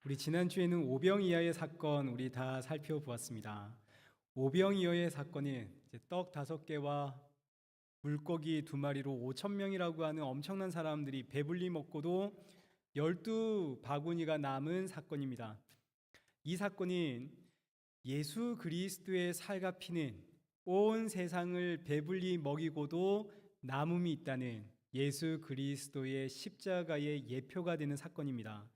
우리 지난주에는 오병이어의 사건 우리 다 살펴보았습니다. 오병이어의 사건은 이제 떡 5개와 물고기 2마리로 5천 명이라고 하는 엄청난 사람들이 배불리 먹고도 12바구니가 남은 사건입니다. 이 사건은 예수 그리스도의 살과 피는 온 세상을 배불리 먹이고도 남음이 있다는 예수 그리스도의 십자가의 예표가 되는 사건입니다.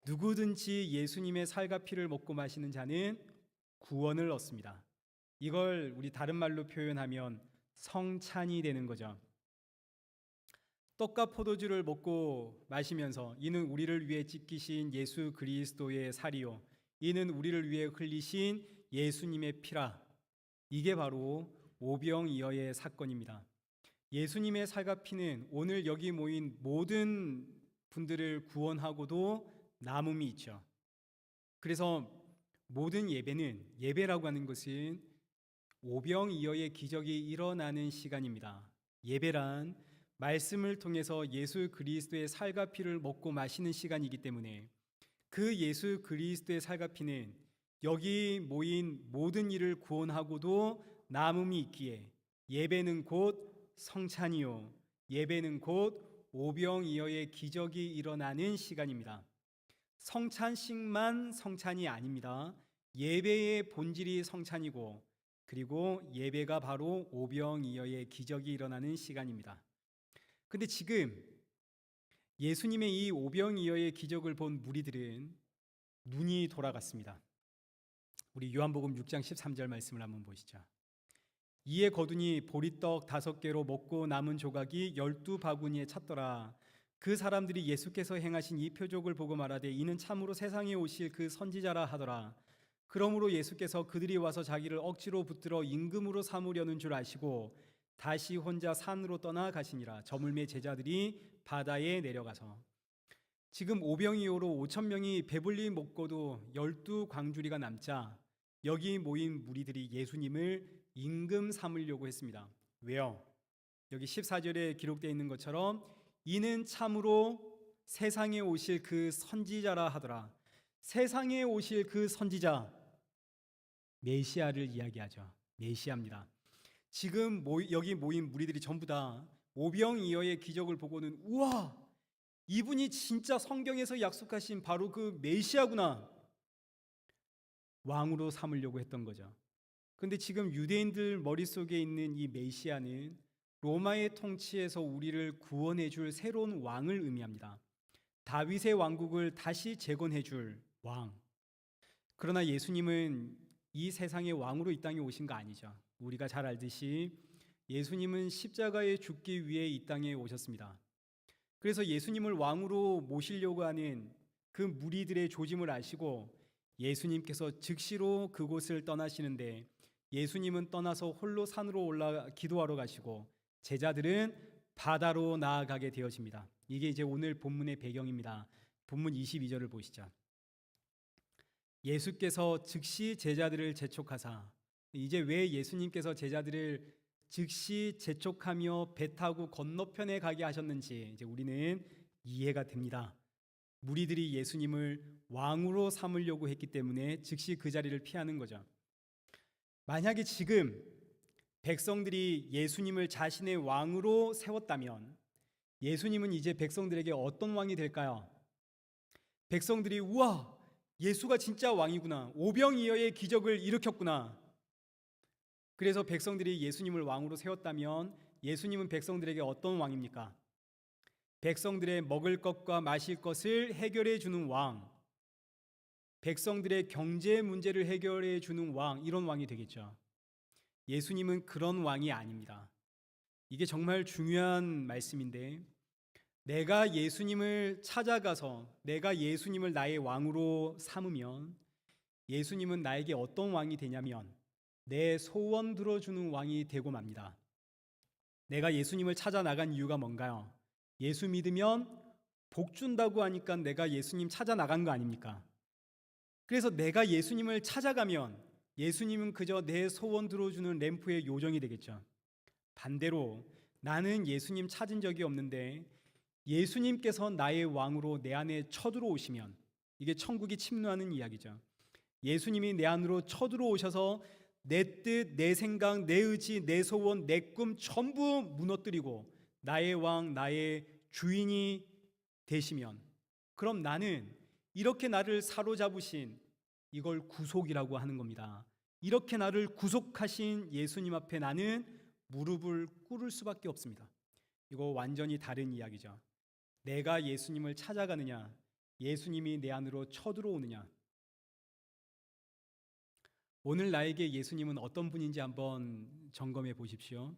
누구든지 예수님의 살과 피를 먹고 마시는 자는 구원을 얻습니다. 이걸 우리 다른 말로 표현하면 성찬이 되는 거죠. 떡과 포도주를 먹고 마시면서 이는 우리를 위해 찢기신 예수 그리스도의 살이요 이는 우리를 위해 흘리신 예수님의 피라. 이게 바로 오병이어의 사건입니다. 예수님의 살과 피는 오늘 여기 모인 모든 분들을 구원하고도 남음이 있죠. 그래서 모든 예배라고 하는 것은 오병이어의 기적이 일어나는 시간입니다. 예배란 말씀을 통해서 예수 그리스도의 살과 피를 먹고 마시는 시간이기 때문에 그 예수 그리스도의 살과 피는 여기 모인 모든 이를 구원하고도 남음이 있기에 예배는 곧 성찬이요 예배는 곧 오병이어의 기적이 일어나는 시간입니다. 성찬식만 성찬이 아닙니다. 예배의 본질이 성찬이고 그리고 예배가 바로 오병이어의 기적이 일어나는 시간입니다. 근데 지금 예수님의 이 오병이어의 기적을 본 무리들은 눈이 돌아갔습니다. 우리 요한복음 6장 13절 말씀을 한번 보시죠. 이에 거두니 보리떡 5개로 먹고 남은 조각이 12바구니에 찼더라. 그 사람들이 예수께서 행하신 이 표적을 보고 말하되 이는 참으로 세상에 오실 그 선지자라 하더라. 그러므로 예수께서 그들이 와서 자기를 억지로 붙들어 임금으로 삼으려는 줄 아시고 다시 혼자 산으로 떠나가시니라. 저물매 제자들이 바다에 내려가서 지금 오병이어로 5천 명이 배불리 먹고도 12광주리가 남자 여기 모인 무리들이 예수님을 임금 삼으려고 했습니다. 왜요? 여기 14절에 기록되어 있는 것처럼 이는 참으로 세상에 오실 그 선지자라 하더라. 세상에 오실 그 선지자 메시아를 이야기하죠. 메시아입니다. 지금 여기 모인 무리들이 전부 다 오병이어의 기적을 보고는 우와 이분이 진짜 성경에서 약속하신 바로 그 메시아구나 왕으로 삼으려고 했던 거죠. 근데 지금 유대인들 머릿속에 있는 이 메시아는 로마의 통치에서 우리를 구원해 줄 새로운 왕을 의미합니다. 다윗의 왕국을 다시 재건해 줄 왕. 그러나 예수님은 이 세상의 왕으로 이 땅에 오신 거 아니죠. 우리가 잘 알듯이 예수님은 십자가에 죽기 위해 이 땅에 오셨습니다. 그래서 예수님을 왕으로 모시려고 하는 그 무리들의 조짐을 아시고 예수님께서 즉시로 그곳을 떠나시는데 예수님은 떠나서 홀로 산으로 올라 기도하러 가시고 제자들은 바다로 나아가게 되어집니다. 이게 이제 오늘 본문의 배경입니다. 본문 22절을 보시죠. 예수께서 즉시 제자들을 재촉하사 이제 왜 예수님께서 제자들을 즉시 재촉하며 배 타고 건너편에 가게 하셨는지 이제 우리는 이해가 됩니다. 무리들이 예수님을 왕으로 삼으려고 했기 때문에 즉시 그 자리를 피하는 거죠. 만약에 지금 백성들이 예수님을 자신의 왕으로 세웠다면 예수님은 이제 백성들에게 어떤 왕이 될까요? 백성들이 우와 예수가 진짜 왕이구나 오병이어의 기적을 일으켰구나 그래서 백성들이 예수님을 왕으로 세웠다면 예수님은 백성들에게 어떤 왕입니까? 백성들의 먹을 것과 마실 것을 해결해 주는 왕, 백성들의 경제 문제를 해결해 주는 왕, 이런 왕이 되겠죠. 예수님은 그런 왕이 아닙니다. 이게 정말 중요한 말씀인데 내가 예수님을 찾아가서 내가 예수님을 나의 왕으로 삼으면 예수님은 나에게 어떤 왕이 되냐면 내 소원 들어주는 왕이 되고 맙니다. 내가 예수님을 찾아 나간 이유가 뭔가요? 예수 믿으면 복 준다고 하니까 내가 예수님 찾아 나간 거 아닙니까? 그래서 내가 예수님을 찾아가면 예수님은 그저 내 소원 들어주는 램프의 요정이 되겠죠. 반대로 나는 예수님 찾은 적이 없는데 예수님께서 나의 왕으로 내 안에 쳐들어오시면 이게 천국이 침노하는 이야기죠. 예수님이 내 안으로 쳐들어오셔서 내 뜻, 내 생각, 내 의지, 내 소원, 내 꿈 전부 무너뜨리고 나의 왕, 나의 주인이 되시면, 그럼 나는 이렇게 나를 사로잡으신, 이걸 구속이라고 하는 겁니다. 이렇게 나를 구속하신 예수님 앞에 나는 무릎을 꿇을 수밖에 없습니다. 이거 완전히 다른 이야기죠. 내가 예수님을 찾아가느냐, 예수님이 내 안으로 쳐들어오느냐. 오늘 나에게 예수님은 어떤 분인지 한번 점검해 보십시오.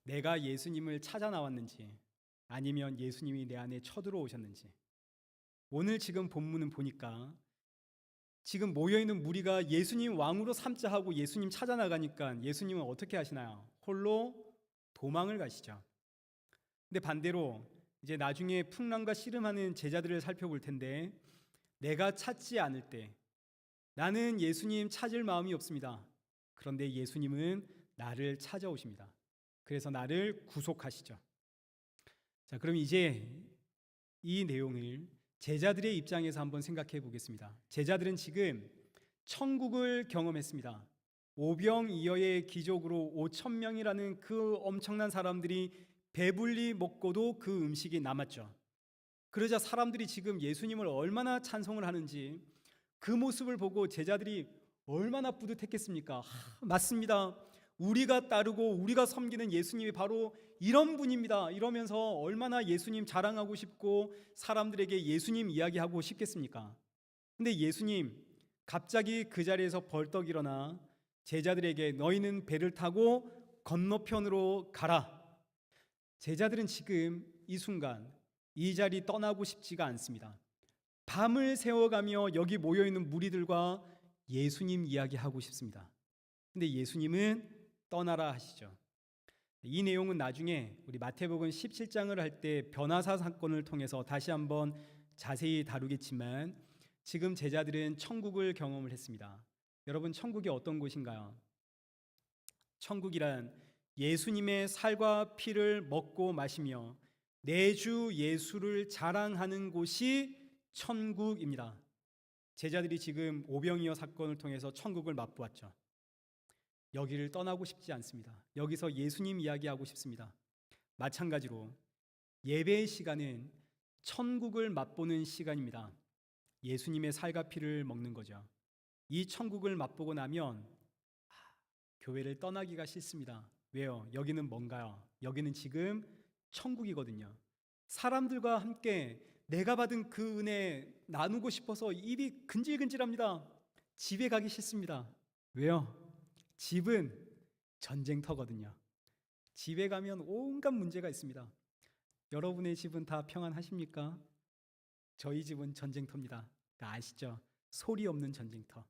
내가 예수님을 찾아 나왔는지, 아니면 예수님이 내 안에 쳐들어오셨는지. 오늘 지금 본문은 보니까 지금 모여있는 무리가 예수님 왕으로 삼자 하고 예수님 찾아 나가니까 예수님은 어떻게 하시나요? 홀로 도망을 가시죠. 근데 반대로 이제 나중에 풍랑과 씨름하는 제자들을 살펴볼 텐데, 내가 찾지 않을 때 나는 예수님 찾을 마음이 없습니다. 그런데 예수님은 나를 찾아오십니다. 그래서 나를 구속하시죠. 자, 그럼 이제 이 내용을 제자들의 입장에서 한번 생각해 보겠습니다. 제자들은 지금 천국을 경험했습니다. 오병이어의 기적으로 5,000명이라는 그 엄청난 사람들이 배불리 먹고도 그 음식이 남았죠. 그러자 사람들이 지금 예수님을 얼마나 찬송을 하는지 그 모습을 보고 제자들이 얼마나 뿌듯했겠습니까? 맞습니다. 우리가 따르고 우리가 섬기는 예수님이 바로 이런 분입니다. 이러면서 얼마나 예수님 자랑하고 싶고 사람들에게 예수님 이야기하고 싶겠습니까? 근데 예수님 갑자기 그 자리에서 벌떡 일어나 제자들에게 너희는 배를 타고 건너편으로 가라. 제자들은 지금 이 순간 이 자리 떠나고 싶지가 않습니다. 밤을 새워가며 여기 모여있는 무리들과 예수님 이야기하고 싶습니다. 근데 예수님은 떠나라 하시죠. 이 내용은 나중에 우리 마태복음 17장을 할 때 변화사 사건을 통해서 다시 한번 자세히 다루겠지만, 지금 제자들은 천국을 경험을 했습니다. 여러분, 천국이 어떤 곳인가요? 천국이란 예수님의 살과 피를 먹고 마시며 내 주 예수를 자랑하는 곳이 천국입니다. 제자들이 지금 오병이어 사건을 통해서 천국을 맛보았죠. 여기를 떠나고 싶지 않습니다. 여기서 예수님 이야기하고 싶습니다. 마찬가지로 예배의 시간은 천국을 맛보는 시간입니다. 예수님의 살과 피를 먹는 거죠. 이 천국을 맛보고 나면 교회를 떠나기가 싫습니다. 왜요? 여기는 뭔가요? 여기는 지금 천국이거든요. 사람들과 함께 내가 받은 그 은혜 나누고 싶어서 입이 근질근질합니다. 집에 가기 싫습니다. 왜요? 집은 전쟁터거든요. 집에 가면 온갖 문제가 있습니다. 여러분의 집은 다 평안하십니까? 저희 집은 전쟁터입니다. 아시죠? 소리 없는 전쟁터.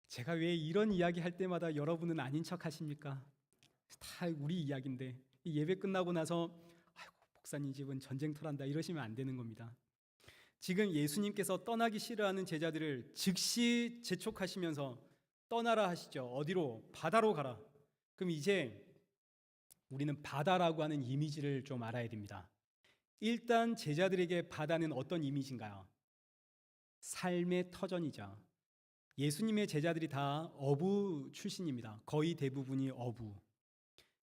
제가 왜 이런 이야기 할 때마다 여러분은 아닌 척 하십니까? 다 우리 이야기인데 예배 끝나고 나서 아이고 목사님 집은 전쟁터란다 이러시면 안 되는 겁니다. 지금 예수님께서 떠나기 싫어하는 제자들을 즉시 재촉하시면서 떠나라 하시죠. 어디로? 바다로 가라. 그럼 이제 우리는 바다라고 하는 이미지를 좀 알아야 됩니다. 일단 제자들에게 바다는 어떤 이미지인가요? 삶의 터전이죠. 예수님의 제자들이 다 어부 출신입니다. 거의 대부분이 어부.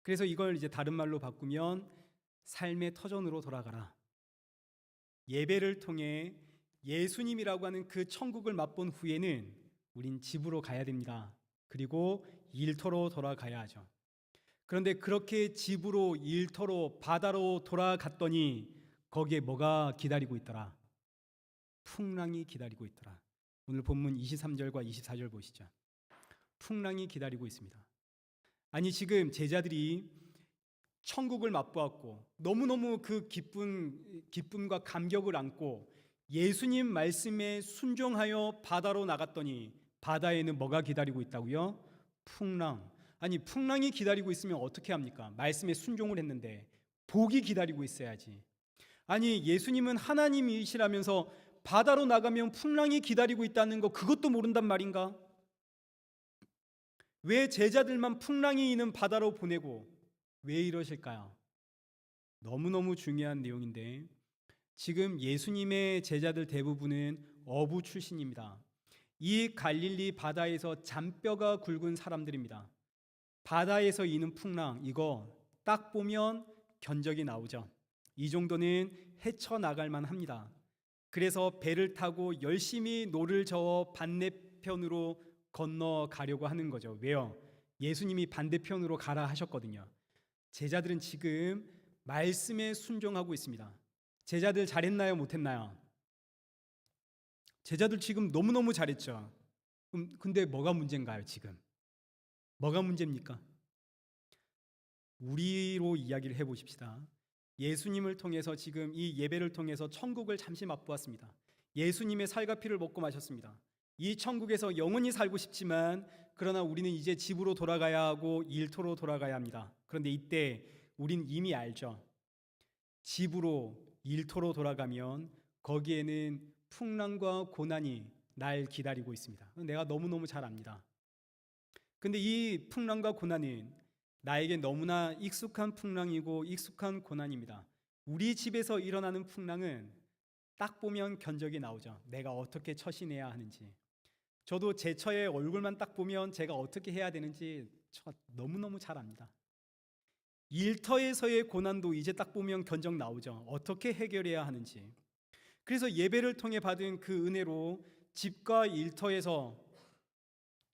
그래서 이걸 이제 다른 말로 바꾸면 삶의 터전으로 돌아가라. 예배를 통해 예수님이라고 하는 그 천국을 맛본 후에는 우린 집으로 가야 됩니다. 그리고 일터로 돌아가야 하죠. 그런데 그렇게 집으로, 일터로, 바다로 돌아갔더니 거기에 뭐가 기다리고 있더라? 풍랑이 기다리고 있더라. 오늘 본문 23절과 24절 보시죠. 풍랑이 기다리고 있습니다. 아니 지금 제자들이 천국을 맛보았고 너무너무 그 기쁨과 감격을 안고 예수님 말씀에 순종하여 바다로 나갔더니 바다에는 뭐가 기다리고 있다고요? 풍랑. 아니 풍랑이 기다리고 있으면 어떻게 합니까? 말씀에 순종을 했는데 복이 기다리고 있어야지. 아니 예수님은 하나님이시라면서 바다로 나가면 풍랑이 기다리고 있다는 거 그것도 모른단 말인가? 왜 제자들만 풍랑이 있는 바다로 보내고 왜 이러실까요? 너무너무 중요한 내용인데 지금 예수님의 제자들 대부분은 어부 출신입니다. 이 갈릴리 바다에서 잔뼈가 굵은 사람들입니다. 바다에서 이는 풍랑, 이거 딱 보면 견적이 나오죠. 이 정도는 헤쳐나갈 만합니다. 그래서 배를 타고 열심히 노를 저어 반대편으로 건너가려고 하는 거죠. 왜요? 예수님이 반대편으로 가라 하셨거든요. 제자들은 지금 말씀에 순종하고 있습니다. 제자들 잘했나요? 못했나요? 제자들 지금 너무너무 잘했죠. 근데 뭐가 문제인가요, 지금? 뭐가 문제입니까? 우리로 이야기를 해보십시다. 예수님을 통해서 지금 이 예배를 통해서 천국을 잠시 맛보았습니다. 예수님의 살과 피를 먹고 마셨습니다. 이 천국에서 영원히 살고 싶지만 그러나 우리는 이제 집으로 돌아가야 하고 일터로 돌아가야 합니다. 그런데 이때 우린 이미 알죠. 집으로 일터로 돌아가면 거기에는 풍랑과 고난이 날 기다리고 있습니다. 내가 너무너무 잘 압니다. 근데 이 풍랑과 고난은 나에게 너무나 익숙한 풍랑이고 익숙한 고난입니다. 우리 집에서 일어나는 풍랑은 딱 보면 견적이 나오죠. 내가 어떻게 처신해야 하는지. 저도 제 처의 얼굴만 딱 보면 제가 어떻게 해야 되는지 저 너무너무 잘 압니다. 일터에서의 고난도 이제 딱 보면 견적 나오죠. 어떻게 해결해야 하는지. 그래서 예배를 통해 받은 그 은혜로 집과 일터에서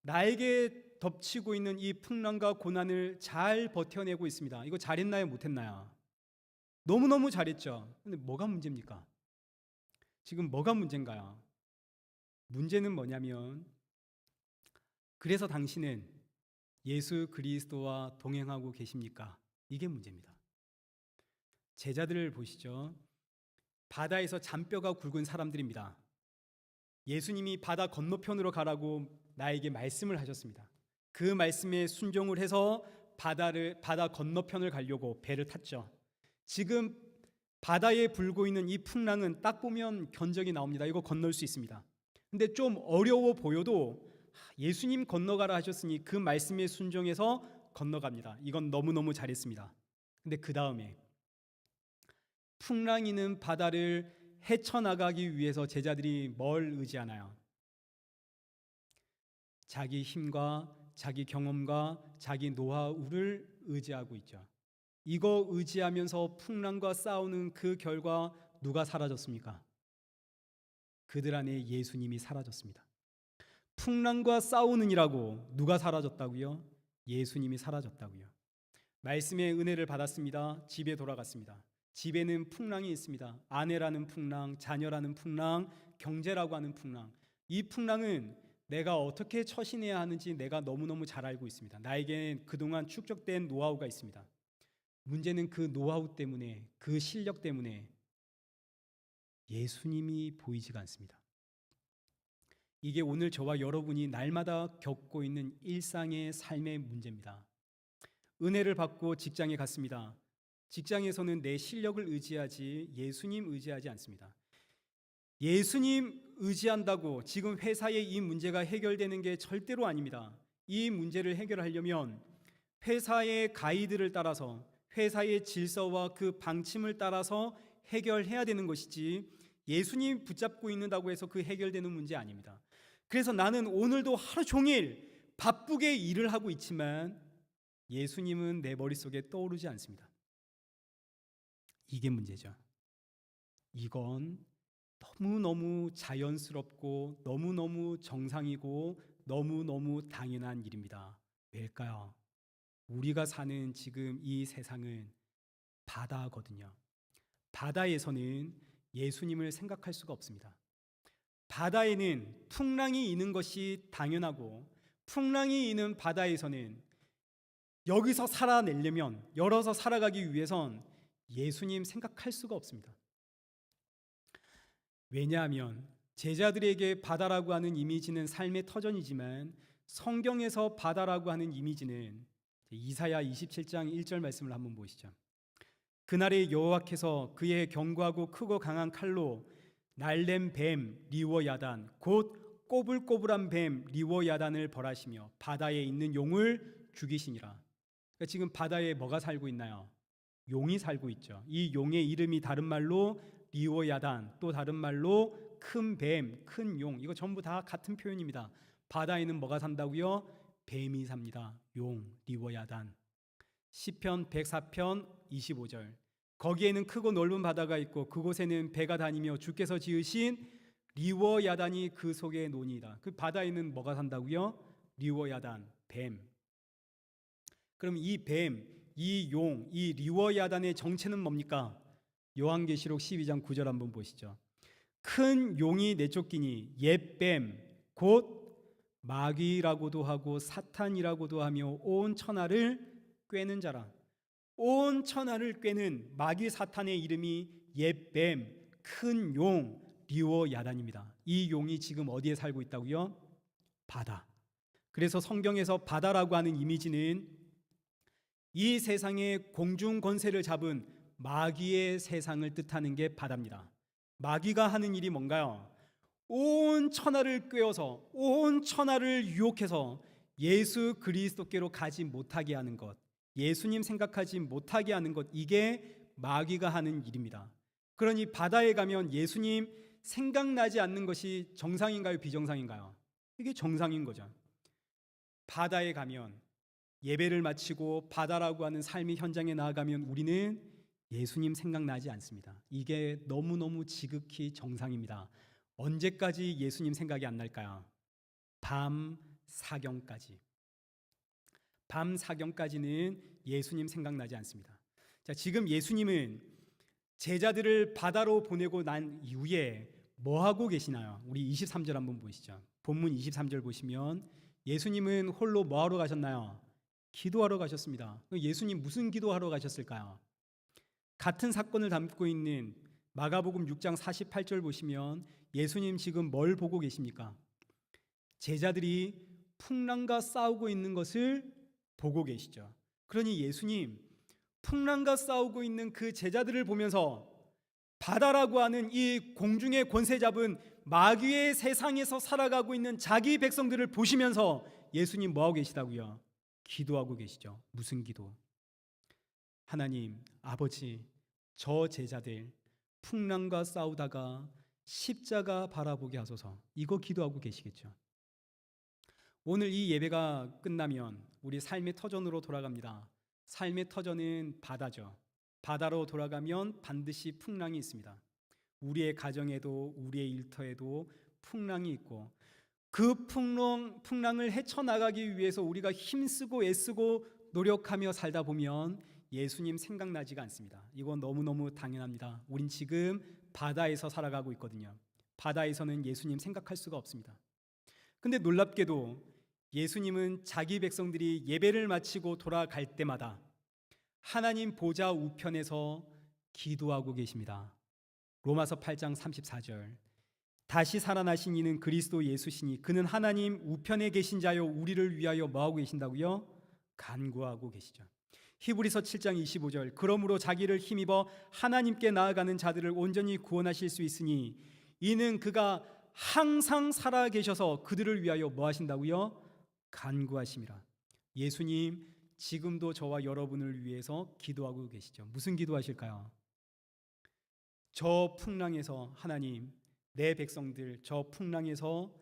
나에게 덮치고 있는 이 풍랑과 고난을 잘 버텨내고 있습니다. 이거 잘했나요? 못했나요? 너무너무 잘했죠. 근데 뭐가 문제입니까? 지금 뭐가 문제인가요? 문제는 뭐냐면 그래서 당신은 예수 그리스도와 동행하고 계십니까? 이게 문제입니다. 제자들을 보시죠. 바다에서 잔뼈가 굵은 사람들입니다. 예수님이 바다 건너편으로 가라고 나에게 말씀을 하셨습니다. 그 말씀에 순종을 해서 바다 건너편을 가려고 배를 탔죠. 지금 바다에 불고 있는 이 풍랑은 딱 보면 견적이 나옵니다. 이거 건널 수 있습니다. 근데 좀 어려워 보여도 예수님 건너가라 하셨으니 그 말씀에 순종해서 건너갑니다. 이건 너무너무 잘했습니다. 근데 그 다음에 풍랑이는 바다를 헤쳐나가기 위해서 제자들이 뭘 의지하나요? 자기 힘과 자기 경험과 자기 노하우를 의지하고 있죠. 이거 의지하면서 풍랑과 싸우는 그 결과 누가 사라졌습니까? 그들 안에 예수님이 사라졌습니다. 풍랑과 싸우느니라고 누가 사라졌다고요? 예수님이 사라졌다고요. 말씀의 은혜를 받았습니다. 집에 돌아갔습니다. 집에는 풍랑이 있습니다. 아내라는 풍랑, 자녀라는 풍랑, 경제라고 하는 풍랑. 이 풍랑은 내가 어떻게 처신해야 하는지 내가 너무너무 잘 알고 있습니다. 나에겐 그동안 축적된 노하우가 있습니다. 문제는 그 노하우 때문에, 그 실력 때문에 예수님이 보이지가 않습니다. 이게 오늘 저와 여러분이 날마다 겪고 있는 일상의 삶의 문제입니다. 은혜를 받고 직장에 갔습니다. 직장에서는 내 실력을 의지하지 예수님 의지하지 않습니다. 예수님 의지한다고 지금 회사의 이 문제가 해결되는 게 절대로 아닙니다. 이 문제를 해결하려면 회사의 가이드를 따라서 회사의 질서와 그 방침을 따라서 해결해야 되는 것이지 예수님 붙잡고 있는다고 해서 그 해결되는 문제 아닙니다. 그래서 나는 오늘도 하루 종일 바쁘게 일을 하고 있지만 예수님은 내 머릿속에 떠오르지 않습니다. 이게 문제죠. 이건 너무너무 자연스럽고 너무너무 정상이고 너무너무 당연한 일입니다. 왜일까요? 우리가 사는 지금 이 세상은 바다거든요. 바다에서는 예수님을 생각할 수가 없습니다. 바다에는 풍랑이 있는 것이 당연하고 풍랑이 있는 바다에서는 여기서 살아내려면 열어서 살아가기 위해선 예수님 생각할 수가 없습니다. 왜냐하면 제자들에게 바다라고 하는 이미지는 삶의 터전이지만 성경에서 바다라고 하는 이미지는 이사야 27장 1절 말씀을 한번 보시죠. 그날에 여호와께서 그의 견고하고 크고 강한 칼로 날렘 뱀 리워야단 곧 꼬불꼬불한 뱀 리워야단을 벌하시며 바다에 있는 용을 죽이시니라. 그러니까 지금 바다에 뭐가 살고 있나요? 용이 살고 있죠. 이 용의 이름이 다른 말로 리워야단, 또 다른 말로 큰 뱀, 큰 용, 이거 전부 다 같은 표현입니다. 바다에는 뭐가 산다고요? 뱀이 삽니다. 용, 리워야단. 시편 104편 25절. 거기에는 크고 넓은 바다가 있고 그곳에는 배가 다니며 주께서 지으신 리워야단이 그 속에 노니이다. 그 바다에는 뭐가 산다고요? 리워야단, 뱀. 그럼 이 뱀, 이 용, 이 리워야단의 정체는 뭡니까? 요한계시록 12장 9절 한번 보시죠. 큰 용이 내쫓기니 옛뱀 곧 마귀라고도 하고 사탄이라고도 하며 온 천하를 꿰는 자라. 온 천하를 꿰는 마귀 사탄의 이름이 옛뱀, 큰 용, 리워야단입니다. 이 용이 지금 어디에 살고 있다고요? 바다. 그래서 성경에서 바다라고 하는 이미지는 이 세상의 공중 권세를 잡은 마귀의 세상을 뜻하는 게 바다입니다. 마귀가 하는 일이 뭔가요? 온 천하를 꿰어서 온 천하를 유혹해서 예수 그리스도께로 가지 못하게 하는 것, 예수님 생각하지 못하게 하는 것, 이게 마귀가 하는 일입니다. 그러니 바다에 가면 예수님 생각나지 않는 것이 정상인가요? 비정상인가요? 이게 정상인 거죠. 바다에 가면 예배를 마치고 바다라고 하는 삶의 현장에 나아가면 우리는 예수님 생각나지 않습니다. 이게 너무너무 지극히 정상입니다. 언제까지 예수님 생각이 안 날까요? 밤 사경까지. 밤 사경까지는 예수님 생각나지 않습니다. 자, 지금 예수님은 제자들을 바다로 보내고 난 이후에 뭐 하고 계시나요? 우리 23절 한번 보시죠. 본문 23절 보시면 예수님은 홀로 뭐 하러 가셨나요? 기도하러 가셨습니다. 예수님 무슨 기도하러 가셨을까요? 같은 사건을 담고 있는 마가복음 6장 48절 보시면 예수님 지금 뭘 보고 계십니까? 제자들이 풍랑과 싸우고 있는 것을 보고 계시죠. 그러니 예수님 풍랑과 싸우고 있는 그 제자들을 보면서 바다라고 하는 이 공중의 권세 잡은 마귀의 세상에서 살아가고 있는 자기 백성들을 보시면서 예수님 뭐 하고 계시다고요? 기도하고 계시죠. 무슨 기도? 하나님 아버지, 저 제자들 풍랑과 싸우다가 십자가 바라보게 하소서. 이거 기도하고 계시겠죠. 오늘 이 예배가 끝나면 우리 삶의 터전으로 돌아갑니다. 삶의 터전은 바다죠. 바다로 돌아가면 반드시 풍랑이 있습니다. 우리의 가정에도 우리의 일터에도 풍랑이 있고 그 풍랑을 헤쳐나가기 위해서 우리가 힘쓰고 애쓰고 노력하며 살다 보면 예수님 생각나지가 않습니다. 이건 너무너무 당연합니다. 우린 지금 바다에서 살아가고 있거든요. 바다에서는 예수님 생각할 수가 없습니다. 근데 놀랍게도 예수님은 자기 백성들이 예배를 마치고 돌아갈 때마다 하나님 보좌 우편에서 기도하고 계십니다. 로마서 8장 34절. 다시 살아나신 이는 그리스도 예수시니 그는 하나님 우편에 계신 자요 우리를 위하여 뭐하고 계신다고요? 간구하고 계시죠. 히브리서 7장 25절. 그러므로 자기를 힘입어 하나님께 나아가는 자들을 온전히 구원하실 수 있으니 이는 그가 항상 살아 계셔서 그들을 위하여 뭐 하신다고요? 간구하심이라. 예수님 지금도 저와 여러분을 위해서 기도하고 계시죠. 무슨 기도하실까요? 저 풍랑에서 하나님, 내 백성들 저 풍랑에서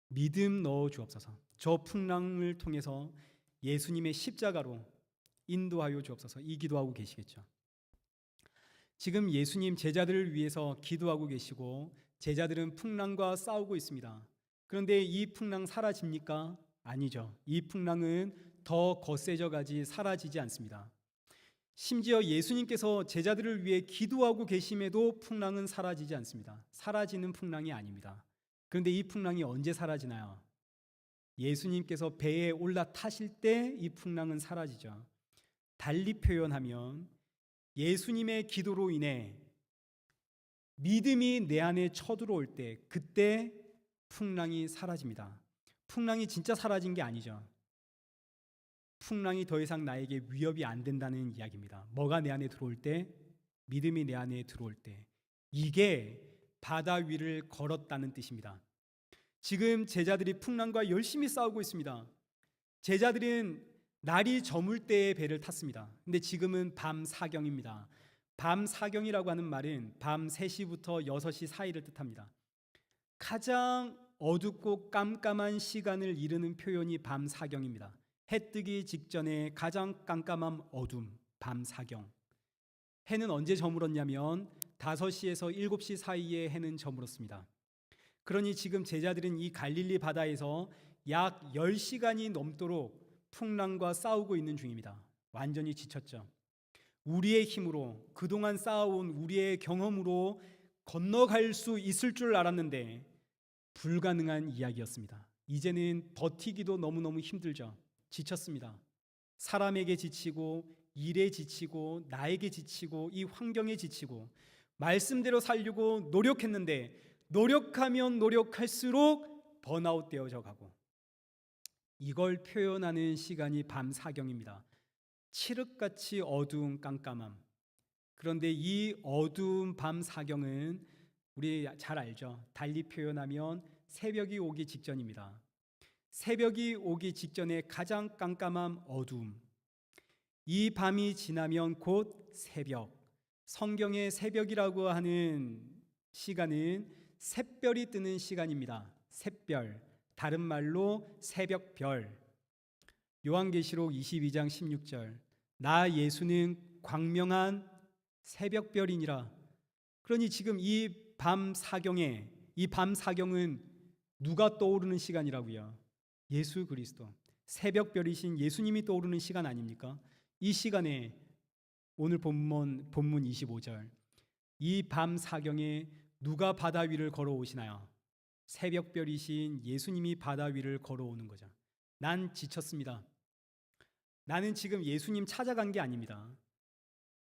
믿음 넣어 주옵소서. 저 풍랑을 통해서 예수님의 십자가로 인도하여 주옵소서. 이 기도하고 계시겠죠. 지금 예수님 제자들을 위해서 기도하고 계시고 제자들은 풍랑과 싸우고 있습니다. 그런데 이 풍랑 사라집니까? 아니죠. 이 풍랑은 더 거세져 가지 사라지지 않습니다. 심지어 예수님께서 제자들을 위해 기도하고 계심에도 풍랑은 사라지지 않습니다. 사라지는 풍랑이 아닙니다. 그런데 이 풍랑이 언제 사라지나요? 예수님께서 배에 올라타실 때 이 풍랑은 사라지죠. 달리 표현하면 예수님의 기도로 인해 믿음이 내 안에 쳐들어올 때 그때 풍랑이 사라집니다. 풍랑이 진짜 사라진 게 아니죠. 풍랑이 더 이상 나에게 위협이 안 된다는 이야기입니다. 뭐가 내 안에 들어올 때? 믿음이 내 안에 들어올 때. 이게 바다 위를 걸었다는 뜻입니다. 지금 제자들이 풍랑과 열심히 싸우고 있습니다. 제자들은 날이 저물 때에 배를 탔습니다. 근데 지금은 밤 사경입니다. 밤 사경이라고 하는 말은 밤 3시부터 6시 사이를 뜻합니다. 가장 어둡고 깜깜한 시간을 이르는 표현이 밤 사경입니다. 해 뜨기 직전에 가장 깜깜한 어둠, 밤 사경. 해는 언제 저물었냐면 5시에서 7시 사이에 해는 저물었습니다. 그러니 지금 제자들은 이 갈릴리 바다에서 약 10시간이 넘도록 풍랑과 싸우고 있는 중입니다. 완전히 지쳤죠. 우리의 힘으로, 그동안 쌓아온 우리의 경험으로 건너갈 수 있을 줄 알았는데 불가능한 이야기였습니다. 이제는 버티기도 너무너무 힘들죠. 지쳤습니다. 사람에게 지치고, 일에 지치고, 나에게 지치고, 이 환경에 지치고, 말씀대로 살려고 노력했는데 노력하면 노력할수록 번아웃 되어져 가고, 이걸 표현하는 시간이 밤 사경입니다. 칠흑같이 어두운 깜깜함. 그런데 이 어두운 밤 사경은 우리 잘 알죠. 달리 표현하면 새벽이 오기 직전입니다. 새벽이 오기 직전에 가장 깜깜한 어두움. 이 밤이 지나면 곧 새벽. 성경의 새벽이라고 하는 시간은 샛별이 뜨는 시간입니다. 샛별, 다른 말로 새벽별. 요한계시록 22장 16절, 나 예수는 광명한 새벽별이니라. 그러니 지금 이 밤 사경에, 이 밤 사경은 누가 떠오르는 시간이라고요? 예수 그리스도, 새벽별이신 예수님이 떠오르는 시간 아닙니까? 이 시간에 오늘 본문 25절, 이 밤 사경에 누가 바다 위를 걸어오시나요? 새벽별이신 예수님이 바다 위를 걸어오는 거죠. 난 지쳤습니다. 나는 지금 예수님 찾아간 게 아닙니다.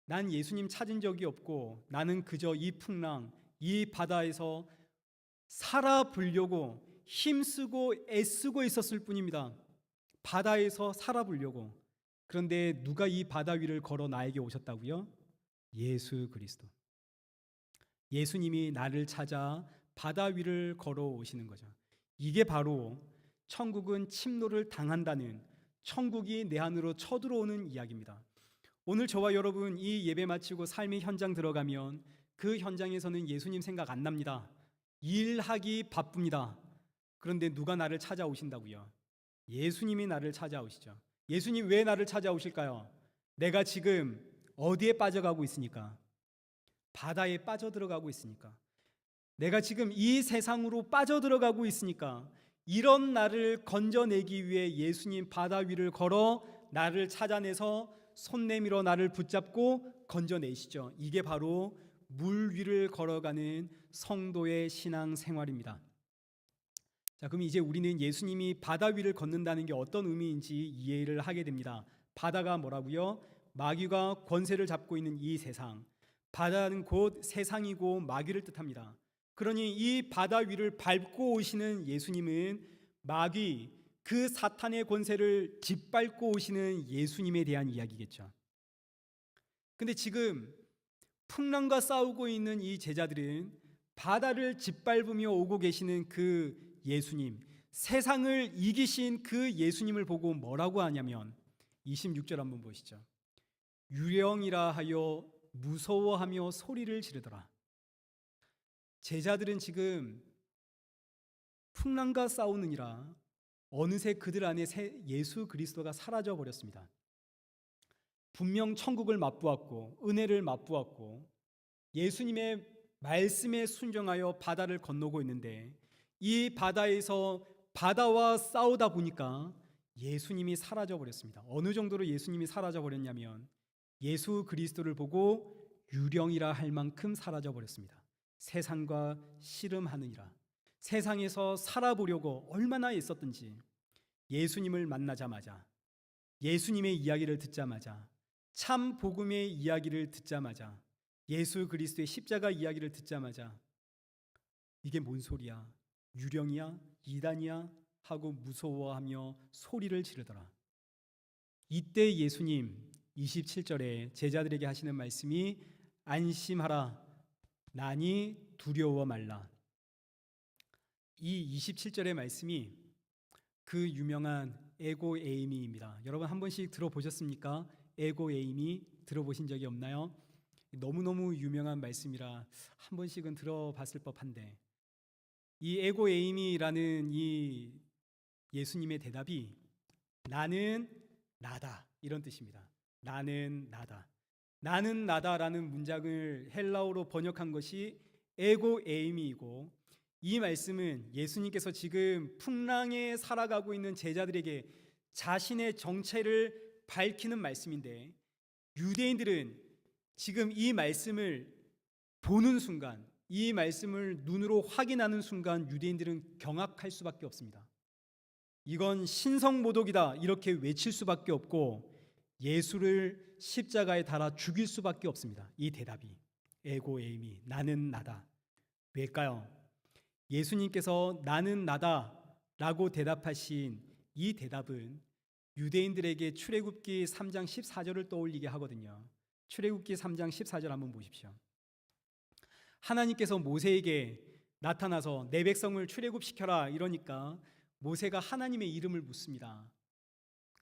난 예수님 찾은 적이 없고 나는 그저 이 풍랑, 이 바다에서 살아보려고 힘쓰고 애쓰고 있었을 뿐입니다. 바다에서 살아보려고. 그런데 누가 이 바다 위를 걸어 나에게 오셨다고요? 예수 그리스도. 예수님이 나를 찾아 바다 위를 걸어 오시는 거죠. 이게 바로 천국은 침노를 당한다는, 천국이 내 안으로 쳐들어오는 이야기입니다. 오늘 저와 여러분 이 예배 마치고 삶의 현장 들어가면 그 현장에서는 예수님 생각 안 납니다. 일하기 바쁩니다. 그런데 누가 나를 찾아오신다고요? 예수님이 나를 찾아오시죠. 예수님 왜 나를 찾아오실까요? 내가 지금 어디에 빠져가고 있으니까? 바다에 빠져들어가고 있으니까. 내가 지금 이 세상으로 빠져들어가고 있으니까 이런 나를 건져내기 위해 예수님 바다 위를 걸어 나를 찾아내서 손 내밀어 나를 붙잡고 건져내시죠. 이게 바로 물 위를 걸어가는 성도의 신앙 생활입니다. 자, 그럼 이제 우리는 예수님이 바다 위를 걷는다는 게 어떤 의미인지 이해를 하게 됩니다. 바다가 뭐라고요? 마귀가 권세를 잡고 있는 이 세상. 바다는 곧 세상이고 마귀를 뜻합니다. 그러니 이 바다 위를 밟고 오시는 예수님은 마귀, 그 사탄의 권세를 짓밟고 오시는 예수님에 대한 이야기겠죠. 근데 지금 풍랑과 싸우고 있는 이 제자들은 바다를 짓밟으며 오고 계시는 그 예수님, 세상을 이기신 그 예수님을 보고 뭐라고 하냐면 26절 한번 보시죠. 유령이라 하여 무서워하며 소리를 지르더라. 제자들은 지금 풍랑과 싸우느니라 어느새 그들 안에 예수 그리스도가 사라져 버렸습니다. 분명 천국을 맛보았고 은혜를 맛보았고 예수님의 말씀에 순종하여 바다를 건너고 있는데 이 바다에서 바다와 싸우다 보니까 예수님이 사라져 버렸습니다. 어느 정도로 예수님이 사라져 버렸냐면 예수 그리스도를 보고 유령이라 할 만큼 사라져 버렸습니다. 세상과 씨름하느니라. 세상에서 살아보려고 얼마나 애썼든지 예수님을 만나자마자, 예수님의 이야기를 듣자마자, 참 복음의 이야기를 듣자마자, 예수 그리스도의 십자가 이야기를 듣자마자 이게 뭔 소리야? 유령이야? 이단이야? 하고 무서워하며 소리를 지르더라. 이때 예수님 27절에 제자들에게 하시는 말씀이 안심하라, 나니 두려워 말라. 이 27절의 말씀이 그 유명한 에고 에이미입니다. 여러분 한 번씩 들어보셨습니까? 에고 에이미 들어보신 적이 없나요? 너무너무 유명한 말씀이라 한 번씩은 들어봤을 법한데, 이 에고 에이미라는 이 예수님의 대답이 나는 나다 이런 뜻입니다. 나는 나다. 나는 나다라는 문장을 헬라어로 번역한 것이 에고 에이미이고, 이 말씀은 예수님께서 지금 풍랑에 살아가고 있는 제자들에게 자신의 정체를 밝히는 말씀인데, 유대인들은 지금 이 말씀을 보는 순간, 이 말씀을 눈으로 확인하는 순간 유대인들은 경악할 수밖에 없습니다. 이건 신성모독이다 이렇게 외칠 수밖에 없고, 예수를 십자가에 달아 죽일 수밖에 없습니다. 이 대답이 에고 에이미, 나는 나다. 왜일까요? 예수님께서 나는 나다 라고 대답하신 이 대답은 유대인들에게 출애굽기 3장 14절을 떠올리게 하거든요. 출애굽기 3장 14절 한번 보십시오. 하나님께서 모세에게 나타나서 내 백성을 출애굽시켜라 이러니까 모세가 하나님의 이름을 묻습니다.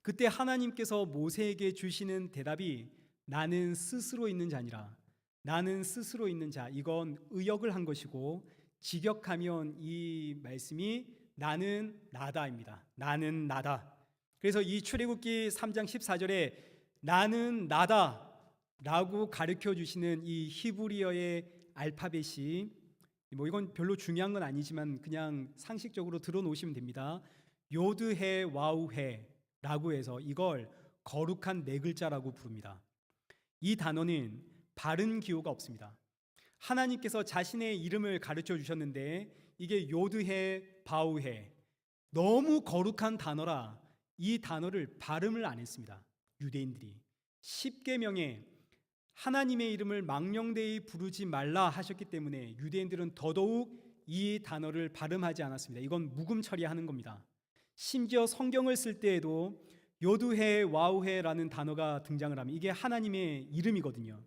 그때 하나님께서 모세에게 주시는 대답이 나는 스스로 있는 자니라. 나는 스스로 있는 자. 이건 의역을 한 것이고, 직역하면 이 말씀이 나는 나다입니다. 나는 나다. 그래서 이 출애굽기 3장 14절에 나는 나다 라고 가르쳐 주시는 이 히브리어의 알파벳이, 이건 별로 중요한 건 아니지만 그냥 상식적으로 들어놓으시면 됩니다. 요드해 와우해 라고 해서 이걸 거룩한 네 글자라고 부릅니다. 이 단어는 바른 기호가 없습니다. 하나님께서 자신의 이름을 가르쳐 주셨는데 이게 요드해 바우해, 너무 거룩한 단어라 이 단어를 발음을 안 했습니다. 유대인들이 십계명에 하나님의 이름을 망령되이 부르지 말라 하셨기 때문에 유대인들은 더더욱 이 단어를 발음하지 않았습니다. 이건 묵음 처리하는 겁니다. 심지어 성경을 쓸 때에도 요드해 와우해라는 단어가 등장을 하면 이게 하나님의 이름이거든요.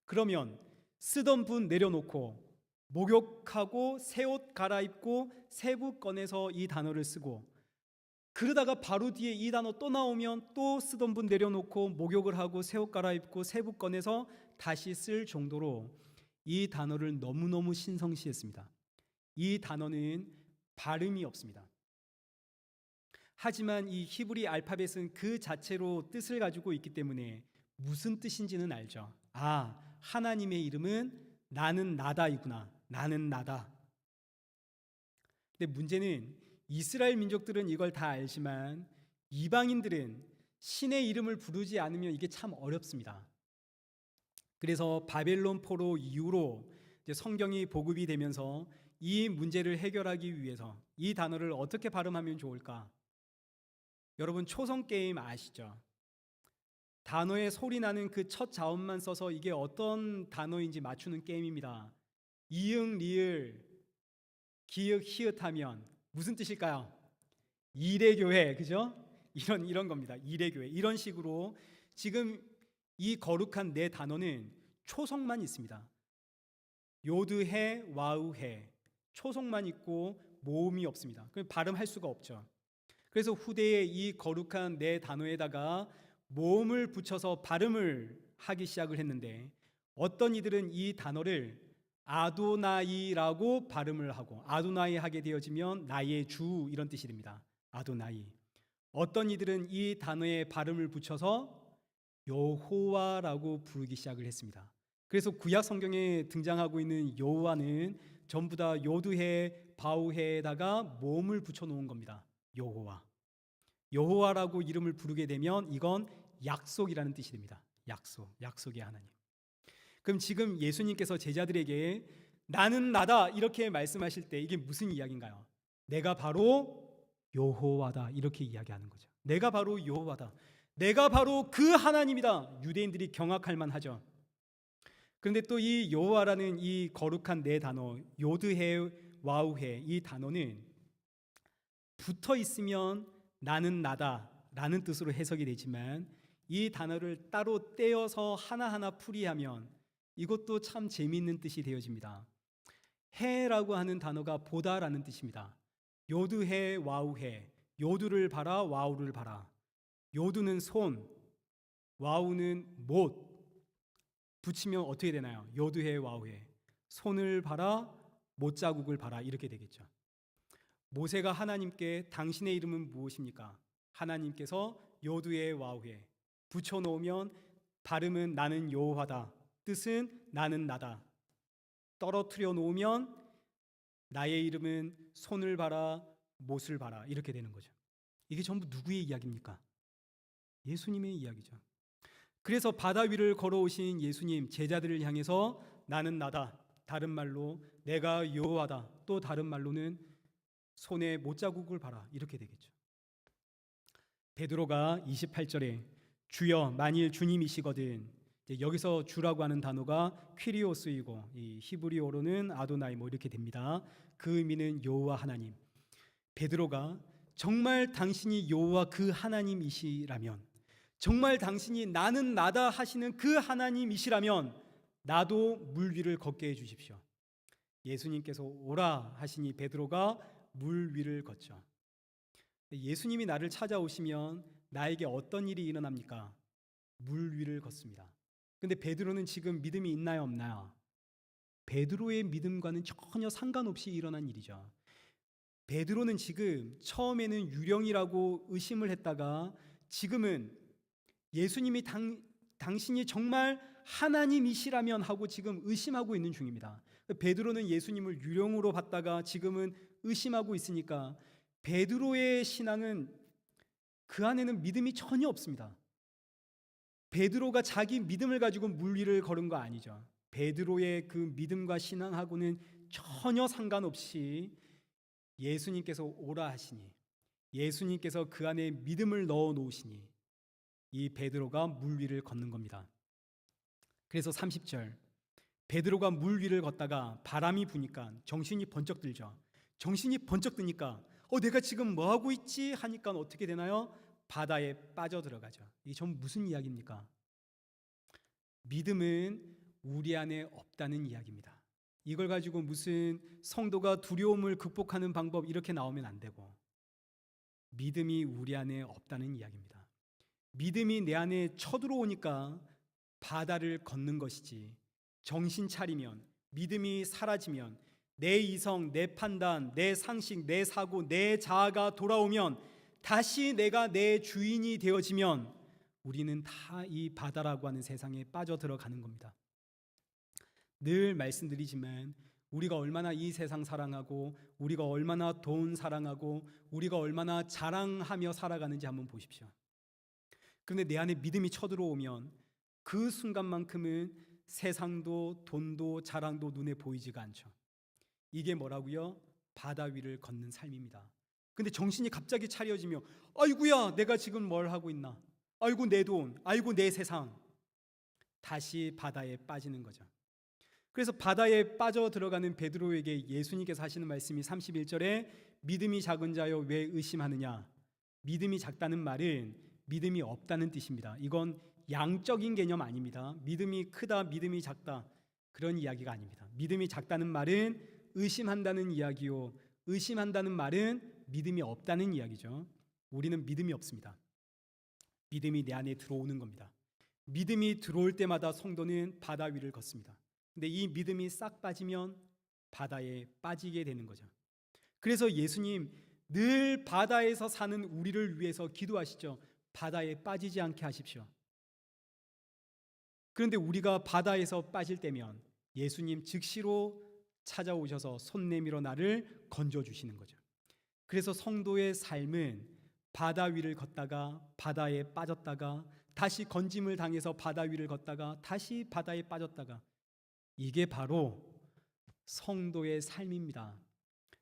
그러면 쓰던 분 내려놓고 목욕하고 새 옷 갈아입고 세부 꺼내서 이 단어를 쓰고, 그러다가 바로 뒤에 이 단어 또 나오면 또 쓰던 분 내려놓고 목욕을 하고 새 옷 갈아입고 세부 꺼내서 다시 쓸 정도로 이 단어를 너무너무 신성시했습니다. 이 단어는 발음이 없습니다. 하지만 이 히브리 알파벳은 그 자체로 뜻을 가지고 있기 때문에 무슨 뜻인지는 알죠. 아, 하나님의 이름은 나는 나다이구나. 나는 나다. 근데 문제는 이스라엘 민족들은 이걸 다 알지만 이방인들은 신의 이름을 부르지 않으면 이게 참 어렵습니다. 그래서 바벨론 포로 이후로 성경이 보급이 되면서 이 문제를 해결하기 위해서 이 단어를 어떻게 발음하면 좋을까? 여러분 초성 게임 아시죠? 단어의 소리 나는 그 첫 자음만 써서 이게 어떤 단어인지 맞추는 게임입니다. 이응, 리을, 기역, 히읗 하면 무슨 뜻일까요? 이레교회, 그죠? 이런 겁니다. 이레교회. 이런 식으로 지금 이 거룩한 네 단어는 초성만 있습니다. 요드해, 와우해. 초성만 있고 모음이 없습니다. 그럼 발음할 수가 없죠. 그래서 후대에 이 거룩한 네 단어에다가 모음을 붙여서 발음을 하기 시작을 했는데, 어떤 이들은 이 단어를 아도나이라고 발음을 하고, 아도나이 하게 되어지면 나의 주 이런 뜻이 됩니다. 아도나이. 어떤 이들은 이 단어에 발음을 붙여서 여호와라고 부르기 시작을 했습니다. 그래서 구약 성경에 등장하고 있는 여호와는 전부 다 요드해 바우해에다가 모음을 붙여 놓은 겁니다. 여호와. 여호와라고 이름을 부르게 되면 이건 약속이라는 뜻이 됩니다. 약속, 약속의 하나님. 그럼 지금 예수님께서 제자들에게 나는 나다 이렇게 말씀하실 때 이게 무슨 이야기인가요? 내가 바로 여호와다 이렇게 이야기하는 거죠. 내가 바로 여호와다. 내가 바로 그 하나님이다. 유대인들이 경악할 만하죠. 그런데 또 이 여호와라는 이 거룩한 네 단어 요드해 와우해 이 단어는 붙어 있으면 나는 나다 라는 뜻으로 해석이 되지만, 이 단어를 따로 떼어서 하나하나 풀이하면 이것도 참 재미있는 뜻이 되어집니다. 해라고 하는 단어가 보다라는 뜻입니다. 요드해 와우해. 요두를 봐라 와우를 봐라. 요두는 손, 와우는 못. 붙이면 어떻게 되나요? 요두해 와우해. 손을 봐라, 못자국을 봐라, 이렇게 되겠죠. 모세가 하나님께 당신의 이름은 무엇입니까? 하나님께서 요두해 와우해 붙여놓으면 발음은 나는 여호와다, 뜻은 나는 나다. 떨어뜨려 놓으면 나의 이름은 손을 봐라, 못을 봐라, 이렇게 되는 거죠. 이게 전부 누구의 이야기입니까? 예수님의 이야기죠. 그래서 바다 위를 걸어오신 예수님, 제자들을 향해서 나는 나다, 다른 말로 내가 여호와다, 또 다른 말로는 손에 못자국을 봐라, 이렇게 되겠죠. 베드로가 28절에 주여 만일 주님이시거든, 여기서 주라고 하는 단어가 퀴리오스이고 이 히브리어로는 아도나이 이렇게 됩니다. 그 의미는 여호와 하나님. 베드로가 정말 당신이 여호와 그 하나님이시라면, 정말 당신이 나는 나다 하시는 그 하나님이시라면 나도 물 위를 걷게 해 주십시오. 예수님께서 오라 하시니 베드로가 물 위를 걷죠. 예수님이 나를 찾아오시면 나에게 어떤 일이 일어납니까? 물 위를 걷습니다. 근데 베드로는 지금 믿음이 있나요, 없나요? 베드로의 믿음과는 전혀 상관없이 일어난 일이죠. 베드로는 지금 처음에는 유령이라고 의심을 했다가 지금은 예수님이 당신이 정말 하나님이시라면 하고 지금 의심하고 있는 중입니다. 베드로는 예수님을 유령으로 봤다가 지금은 의심하고 있으니까 베드로의 신앙은 그 안에는 믿음이 전혀 없습니다. 베드로가 자기 믿음을 가지고 물 위를 걸은 거 아니죠. 베드로의 그 믿음과 신앙하고는 전혀 상관없이 예수님께서 오라 하시니, 예수님께서 그 안에 믿음을 넣어 놓으시니 이 베드로가 물 위를 걷는 겁니다. 그래서 30절, 베드로가 물 위를 걷다가 바람이 부니까 정신이 번쩍 들죠. 정신이 번쩍 드니까 내가 지금 뭐 하고 있지 하니까 어떻게 되나요? 바다에 빠져 들어가죠. 이게 전부 무슨 이야기입니까? 믿음은 우리 안에 없다는 이야기입니다. 이걸 가지고 무슨 성도가 두려움을 극복하는 방법 이렇게 나오면 안 되고, 믿음이 우리 안에 없다는 이야기입니다. 믿음이 내 안에 쳐들어오니까 바다를 걷는 것이지, 정신 차리면, 믿음이 사라지면, 내 이성, 내 판단, 내 상식, 내 사고, 내 자아가 돌아오면, 다시 내가 내 주인이 되어지면 우리는 다 이 바다라고 하는 세상에 빠져 들어가는 겁니다. 늘 말씀드리지만 우리가 얼마나 이 세상 사랑하고, 우리가 얼마나 돈 사랑하고, 우리가 얼마나 자랑하며 살아가는지 한번 보십시오. 그런데 내 안에 믿음이 쳐들어오면 그 순간만큼은 세상도 돈도 자랑도 눈에 보이지가 않죠. 이게 뭐라고요? 바다 위를 걷는 삶입니다. 근데 정신이 갑자기 차려지며 아이고야, 내가 지금 뭘 하고 있나? 아이고 내 돈, 아이고 내 세상. 다시 바다에 빠지는 거죠. 그래서 바다에 빠져 들어가는 베드로에게 예수님께서 하시는 말씀이 31절에 믿음이 작은 자여 왜 의심하느냐. 믿음이 작다는 말은 믿음이 없다는 뜻입니다. 이건 양적인 개념 아닙니다. 믿음이 크다, 믿음이 작다, 그런 이야기가 아닙니다. 믿음이 작다는 말은 의심한다는 이야기요, 의심한다는 말은 믿음이 없다는 이야기죠. 우리는 믿음이 없습니다. 믿음이 내 안에 들어오는 겁니다. 믿음이 들어올 때마다 성도는 바다 위를 걷습니다. 근데 이 믿음이 싹 빠지면 바다에 빠지게 되는 거죠. 그래서 예수님 늘 바다에서 사는 우리를 위해서 기도하시죠. 바다에 빠지지 않게 하십시오. 그런데 우리가 바다에서 빠질 때면 예수님 즉시로 찾아오셔서 손 내밀어 나를 건져주시는 거죠. 그래서 성도의 삶은 바다 위를 걷다가 바다에 빠졌다가 다시 건짐을 당해서 바다 위를 걷다가 다시 바다에 빠졌다가, 이게 바로 성도의 삶입니다.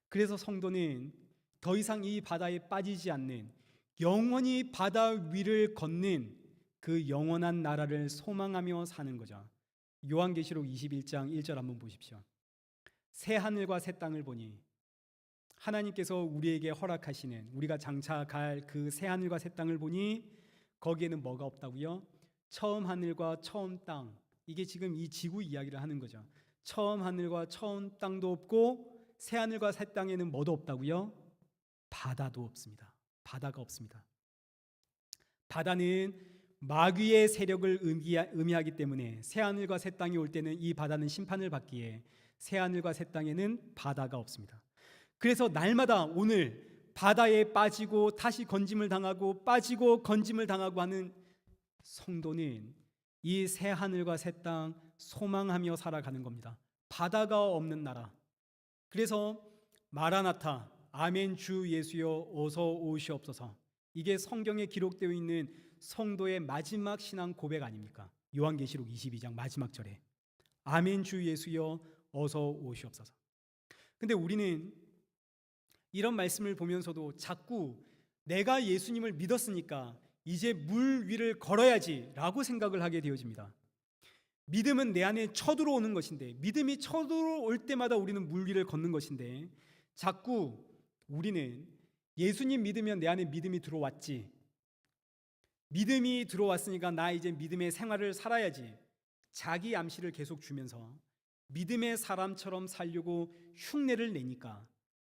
그래서 성도는 더 이상 이 바다에 빠지지 않는, 영원히 바다 위를 걷는 그 영원한 나라를 소망하며 사는 거죠. 요한계시록 21장 1절 한번 보십시오. 새 하늘과 새 땅을 보니, 하나님께서 우리에게 허락하시는, 우리가 장차 갈 그 새 하늘과 새 땅을 보니 거기에는 뭐가 없다고요? 처음 하늘과 처음 땅. 이게 지금 이 지구 이야기를 하는 거죠. 처음 하늘과 처음 땅도 없고 새 하늘과 새 땅에는 뭐도 없다고요? 바다도 없습니다. 바다가 없습니다. 바다는 마귀의 세력을 의미하기 때문에 새하늘과 새 땅이 올 때는 이 바다는 심판을 받기에 새하늘과 새 땅에는 바다가 없습니다. 그래서 날마다 오늘 바다에 빠지고 다시 건짐을 당하고 빠지고 건짐을 당하고 하는 성도는 이 새하늘과 새 땅 소망하며 살아가는 겁니다. 바다가 없는 나라. 그래서 마라나타, 아멘 주 예수여 어서 오시옵소서. 이게 성경에 기록되어 있는 성도의 마지막 신앙 고백 아닙니까? 요한계시록 22장 마지막 절에 아멘 주 예수여 어서 오시옵소서. 근데 우리는 이런 말씀을 보면서도 자꾸 내가 예수님을 믿었으니까 이제 물 위를 걸어야지라고 생각을 하게 되어집니다. 믿음은 내 안에 쳐들어오는 것인데, 믿음이 쳐들어올 때마다 우리는 물 위를 걷는 것인데, 자꾸 우리는 예수님 믿으면 내 안에 믿음이 들어왔지, 믿음이 들어왔으니까 나 이제 믿음의 생활을 살아야지, 자기 암시를 계속 주면서 믿음의 사람처럼 살려고 흉내를 내니까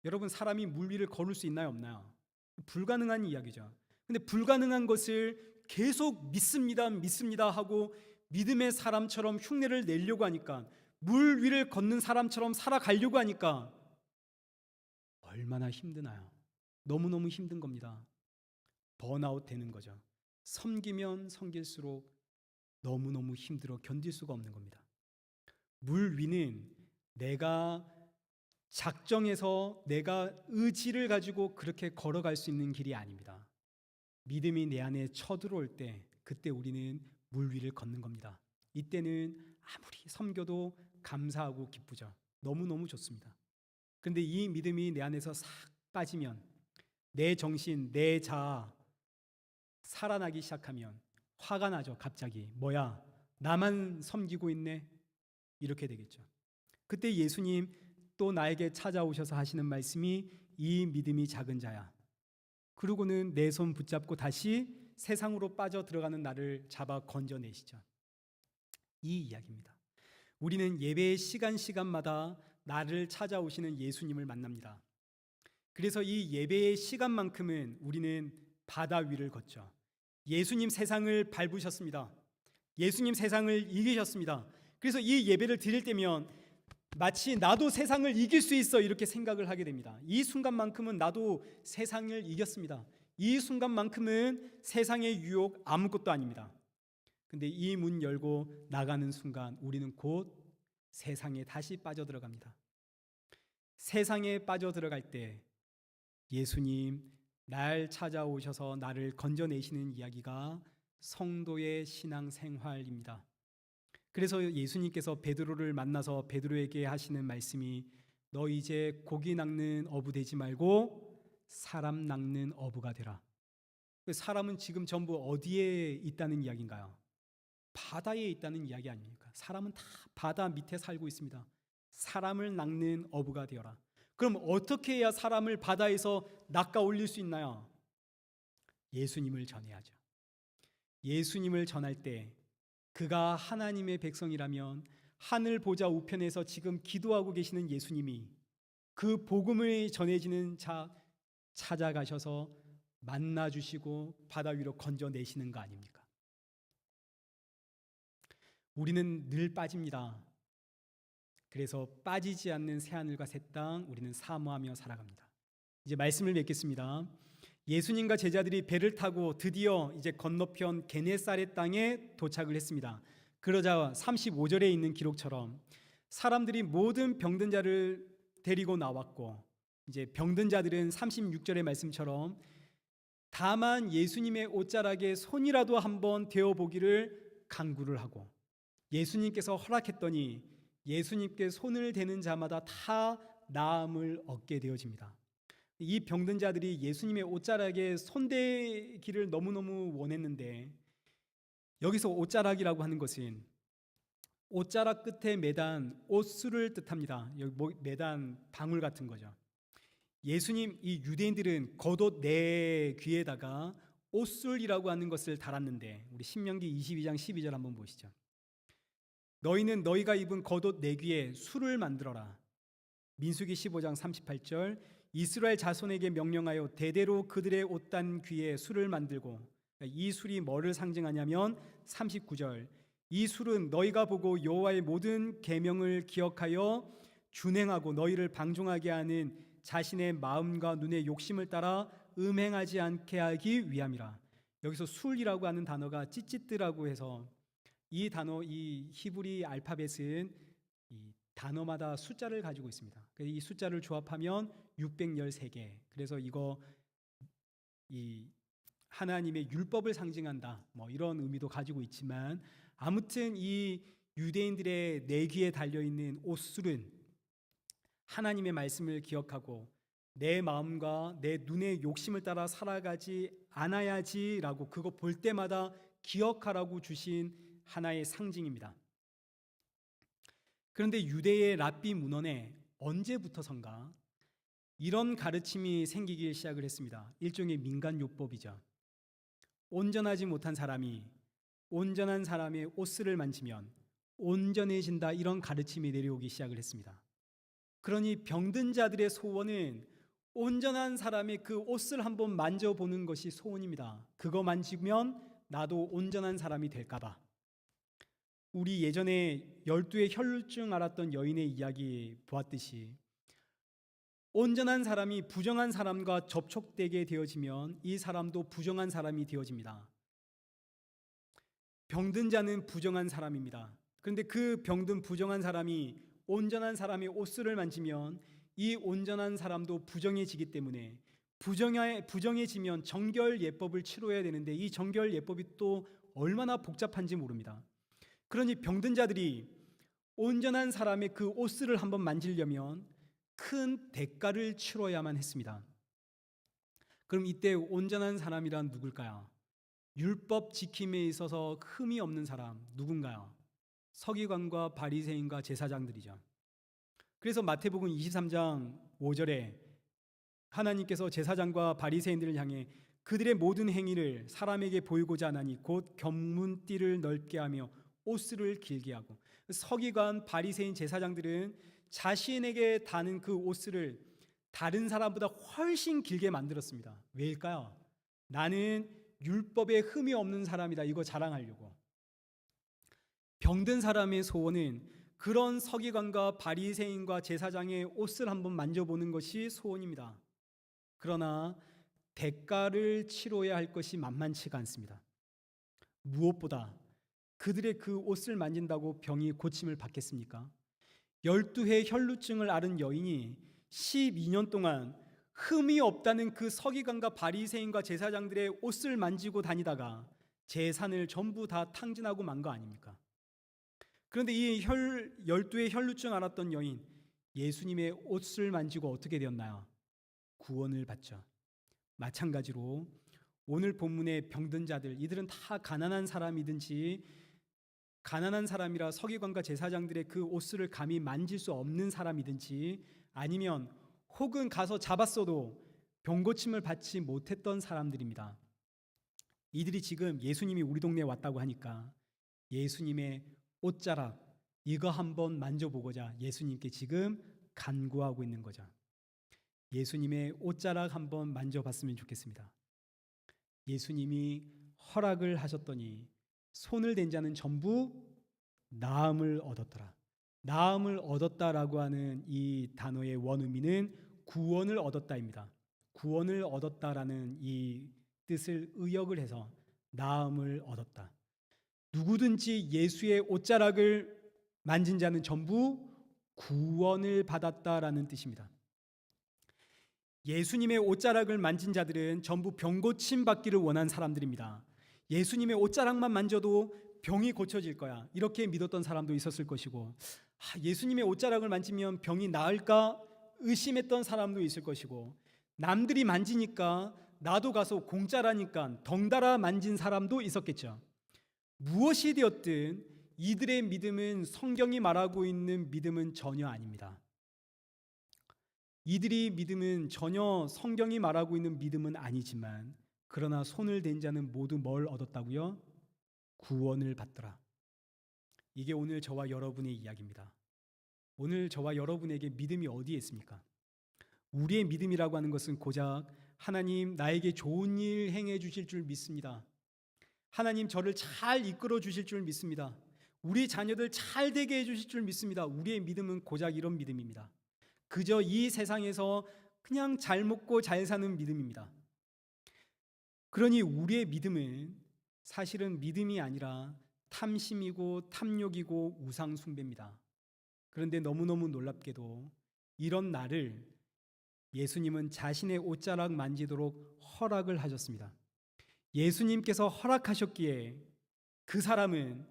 여러분, 사람이 물 위를 걸을 수 있나요, 없나요? 불가능한 이야기죠. 근데 불가능한 것을 계속 믿습니다 하고 믿음의 사람처럼 흉내를 내려고 하니까, 물 위를 걷는 사람처럼 살아가려고 하니까 얼마나 힘드나요? 너무너무 힘든 겁니다. 번아웃 되는 거죠. 섬기면 섬길수록 너무너무 힘들어 견딜 수가 없는 겁니다. 물 위는 내가 작정해서 내가 의지를 가지고 그렇게 걸어갈 수 있는 길이 아닙니다. 믿음이 내 안에 쳐들어올 때, 그때 우리는 물 위를 걷는 겁니다. 이때는 아무리 섬겨도 감사하고 기쁘죠. 너무너무 좋습니다. 그런데 이 믿음이 내 안에서 싹 빠지면, 내 정신, 내 자아 살아나기 시작하면 화가 나죠. 갑자기 뭐야, 나만 섬기고 있네, 이렇게 되겠죠. 그때 예수님 또 나에게 찾아오셔서 하시는 말씀이 이 믿음이 작은 자야. 그러고는 내 손 붙잡고 다시 세상으로 빠져 들어가는 나를 잡아 건져내시죠. 이 이야기입니다. 우리는 예배의 시간마다 나를 찾아오시는 예수님을 만납니다. 그래서 이 예배의 시간만큼은 우리는 바다 위를 걷죠. 예수님 세상을 밟으셨습니다. 예수님 세상을 이기셨습니다. 그래서 이 예배를 드릴 때면 마치 나도 세상을 이길 수 있어, 이렇게 생각을 하게 됩니다. 이 순간만큼은 나도 세상을 이겼습니다. 이 순간만큼은 세상의 유혹 아무것도 아닙니다. 근데 이 문 열고 나가는 순간 우리는 곧 세상에 다시 빠져들어갑니다. 세상에 빠져들어갈 때 예수님 날 찾아오셔서 나를 건져내시는 이야기가 성도의 신앙생활입니다. 그래서 예수님께서 베드로를 만나서 베드로에게 하시는 말씀이, 너 이제 고기 낚는 어부 되지 말고 사람 낚는 어부가 되라. 사람은 지금 전부 어디에 있다는 이야기인가요? 바다에 있다는 이야기 아닙니까? 사람은 다 바다 밑에 살고 있습니다. 사람을 낚는 어부가 되어라. 그럼 어떻게 해야 사람을 바다에서 낚아 올릴 수 있나요? 예수님을 전해야죠. 예수님을 전할 때 그가 하나님의 백성이라면 하늘 보좌 우편에서 지금 기도하고 계시는 예수님이 그 복음을 전해지는 자 찾아가셔서 만나주시고 바다 위로 건져내시는 거 아닙니까? 우리는 늘 빠집니다. 그래서 빠지지 않는 새하늘과 새 땅 우리는 사모하며 살아갑니다. 이제 말씀을 맺겠습니다. 예수님과 제자들이 배를 타고 드디어 이제 건너편 게네사렛 땅에 도착을 했습니다. 그러자 35절에 있는 기록처럼 사람들이 모든 병든 자를 데리고 나왔고, 이제 병든 자들은 36절의 말씀처럼 다만 예수님의 옷자락에 손이라도 한번 대어 보기를 간구를 하고, 예수님께서 허락했더니 예수님께 손을 대는 자마다 다 나음을 얻게 되어집니다. 이 병든 자들이 예수님의 옷자락에 손대기를 너무너무 원했는데, 여기서 옷자락이라고 하는 것은 옷자락 끝에 매단 옷술을 뜻합니다. 여기 매단 방울 같은 거죠. 예수님, 이 유대인들은 겉옷 네 귀에다가 옷술이라고 하는 것을 달았는데, 우리 신명기 22장 12절 한번 보시죠. 너희는 너희가 입은 겉옷 네 귀에 술을 만들어라. 민수기 15장 38절 이스라엘 자손에게 명령하여 대대로 그들의 옷단 귀에 술을 만들고 이 술이 뭐를 상징하냐면 39절, 이 술은 너희가 보고 여호와의 모든 계명을 기억하여 준행하고 너희를 방종하게 하는 자신의 마음과 눈의 욕심을 따라 음행하지 않게 하기 위함이라. 여기서 술이라고 하는 단어가 찌찌뜨라고 해서 이 단어, 이 히브리 알파벳은 이 단어마다 숫자를 가지고 있습니다. 이 숫자를 조합하면 613개. 그래서 이거 이 하나님의 율법을 상징한다, 뭐 이런 의미도 가지고 있지만, 아무튼 이 유대인들의 내귀에 달려 있는 옷술은 하나님의 말씀을 기억하고 내 마음과 내 눈의 욕심을 따라 살아가지 않아야지라고, 그거 볼 때마다 기억하라고 주신 하나의 상징입니다. 그런데 유대의 랍비 문헌에 언제부터선가 이런 가르침이 생기기 시작을 했습니다. 일종의 민간요법이죠. 온전하지 못한 사람이 온전한 사람의 옷을 만지면 온전해진다, 이런 가르침이 내려오기 시작을 했습니다. 그러니 병든 자들의 소원은 온전한 사람의 그 옷을 한번 만져보는 것이 소원입니다. 그거 만지면 나도 온전한 사람이 될까봐. 우리 예전에 12의 혈루증 앓았던 여인의 이야기 보았듯이, 온전한 사람이 부정한 사람과 접촉되게 되어지면 이 사람도 부정한 사람이 되어집니다. 병든 자는 부정한 사람입니다. 그런데 그 병든 부정한 사람이 온전한 사람의 옷을 만지면 이 온전한 사람도 부정해지기 때문에, 부정해지면 정결 예법을 치러야 되는데 이 정결 예법이 또 얼마나 복잡한지 모릅니다. 그러니 병든 자들이 온전한 사람의 그 옷을 한번 만지려면 큰 대가를 치러야만 했습니다. 그럼 이때 온전한 사람이란 누굴까요? 율법 지킴에 있어서 흠이 없는 사람 누군가요? 서기관과 바리새인과 제사장들이죠. 그래서 마태복음 23장 5절에 하나님께서 제사장과 바리새인들을 향해 그들의 모든 행위를 사람에게 보이고자 하나니 곧 견문띠를 넓게 하며 옷을 길게 하고, 서기관 바리새인 제사장들은 자신에게 다는 그 옷을 다른 사람보다 훨씬 길게 만들었습니다. 왜일까요? 나는 율법에 흠이 없는 사람이다, 이거 자랑하려고. 병든 사람의 소원은 그런 서기관과 바리새인과 제사장의 옷을 한번 만져보는 것이 소원입니다. 그러나 대가를 치러야 할 것이 만만치가 않습니다. 무엇보다 그들의 그 옷을 만진다고 병이 고침을 받겠습니까? 12회 혈루증을 앓은 여인이 12년 동안 흠이 없다는 그 서기관과 바리새인과 제사장들의 옷을 만지고 다니다가 재산을 전부 다 탕진하고 만 거 아닙니까? 그런데 이 12회 혈루증 앓았던 여인, 예수님의 옷을 만지고 어떻게 되었나요? 구원을 받죠. 마찬가지로 오늘 본문의 병든 자들, 이들은 다 가난한 사람이든지 가난한 사람이라 서기관과 제사장들의 그 옷을 감히 만질 수 없는 사람이든지, 아니면 혹은 가서 잡았어도 병고침을 받지 못했던 사람들입니다. 이들이 지금 예수님이 우리 동네에 왔다고 하니까 예수님의 옷자락 이거 한번 만져보고자 예수님께 지금 간구하고 있는 거죠. 예수님의 옷자락 한번 만져봤으면 좋겠습니다. 예수님이 허락을 하셨더니 손을 댄 자는 전부 나음을 얻었더라. 나음을 얻었다라고 하는 이 단어의 원의미는 구원을 얻었다입니다. 구원을 얻었다라는 이 뜻을 의역을 해서 나음을 얻었다. 누구든지 예수의 옷자락을 만진 자는 전부 구원을 받았다라는 뜻입니다. 예수님의 옷자락을 만진 자들은 전부 병고침 받기를 원한 사람들입니다. 예수님의 옷자락만 만져도 병이 고쳐질 거야, 이렇게 믿었던 사람도 있었을 것이고, 예수님의 옷자락을 만지면 병이 나을까 의심했던 사람도 있을 것이고, 남들이 만지니까 나도 가서 공짜라니까 덩달아 만진 사람도 있었겠죠. 무엇이 되었든 이들의 믿음은 성경이 말하고 있는 믿음은 전혀 아닙니다. 이들이 믿음은 전혀 성경이 말하고 있는 믿음은 아니지만, 그러나 손을 댄 자는 모두 뭘 얻었다고요? 구원을 받더라. 이게 오늘 저와 여러분의 이야기입니다. 오늘 저와 여러분에게 믿음이 어디에 있습니까? 우리의 믿음이라고 하는 것은 고작 하나님 나에게 좋은 일 행해 주실 줄 믿습니다, 하나님 저를 잘 이끌어 주실 줄 믿습니다. 우리 자녀들 잘 되게 해 주실 줄 믿습니다. 우리의 믿음은 고작 이런 믿음입니다. 그저 이 세상에서 그냥 잘 먹고 잘 사는 믿음입니다. 그러니 우리의 믿음은 사실은 믿음이 아니라 탐심이고 탐욕이고 우상 숭배입니다. 그런데 너무너무 놀랍게도 이런 나를 예수님은 자신의 옷자락 만지도록 허락을 하셨습니다. 예수님께서 허락하셨기에 그 사람은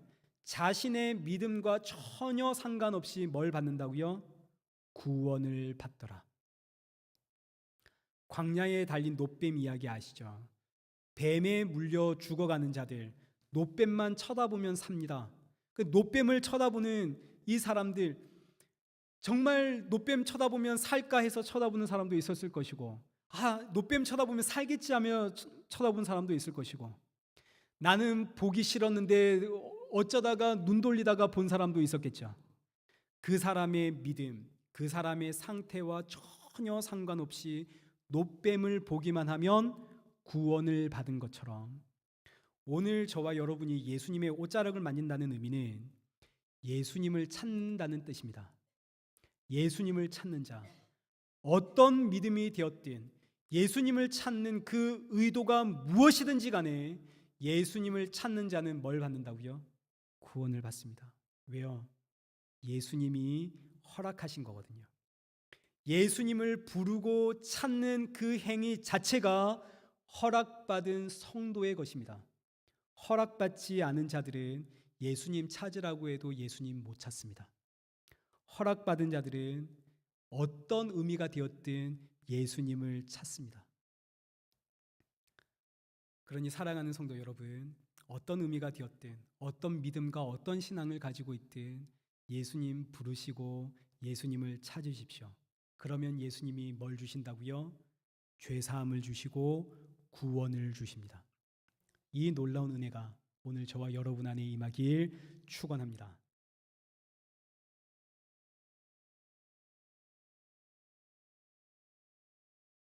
자신의 믿음과 전혀 상관없이 뭘 받는다고요? 구원을 받더라. 광야에 달린 놋뱀 이야기 아시죠? 뱀에 물려 죽어가는 자들, 놋뱀만 쳐다보면 삽니다. 그 놋뱀을 쳐다보는 이 사람들, 정말 놋뱀 쳐다보면 살까 해서 쳐다보는 사람도 있었을 것이고, 놋뱀 쳐다보면 살겠지 하며 쳐다보는 사람도 있을 것이고, 나는 보기 싫었는데 어쩌다가 눈 돌리다가 본 사람도 있었겠죠. 그 사람의 믿음, 그 사람의 상태와 전혀 상관없이 놋뱀을 보기만 하면 구원을 받은 것처럼, 오늘 저와 여러분이 예수님의 옷자락을 만진다는 의미는 예수님을 찾는다는 뜻입니다. 예수님을 찾는 자, 어떤 믿음이 되었든 예수님을 찾는 그 의도가 무엇이든지 간에 예수님을 찾는 자는 뭘 받는다고요? 구원을 받습니다. 왜요? 예수님이 허락하신 거거든요. 예수님을 부르고 찾는 그 행위 자체가 허락받은 성도의 것입니다. 허락받지 않은 자들은 예수님 찾으라고 해도 예수님 못 찾습니다. 허락받은 자들은 어떤 의미가 되었든 예수님을 찾습니다. 그러니 사랑하는 성도 여러분, 어떤 의미가 되었든 어떤 믿음과 어떤 신앙을 가지고 있든 예수님 부르시고 예수님을 찾으십시오. 그러면 예수님이 뭘 주신다고요? 죄사함을 주시고 구원을 주십니다. 이 놀라운 은혜가 오늘 저와 여러분 안에 임하길 축원합니다.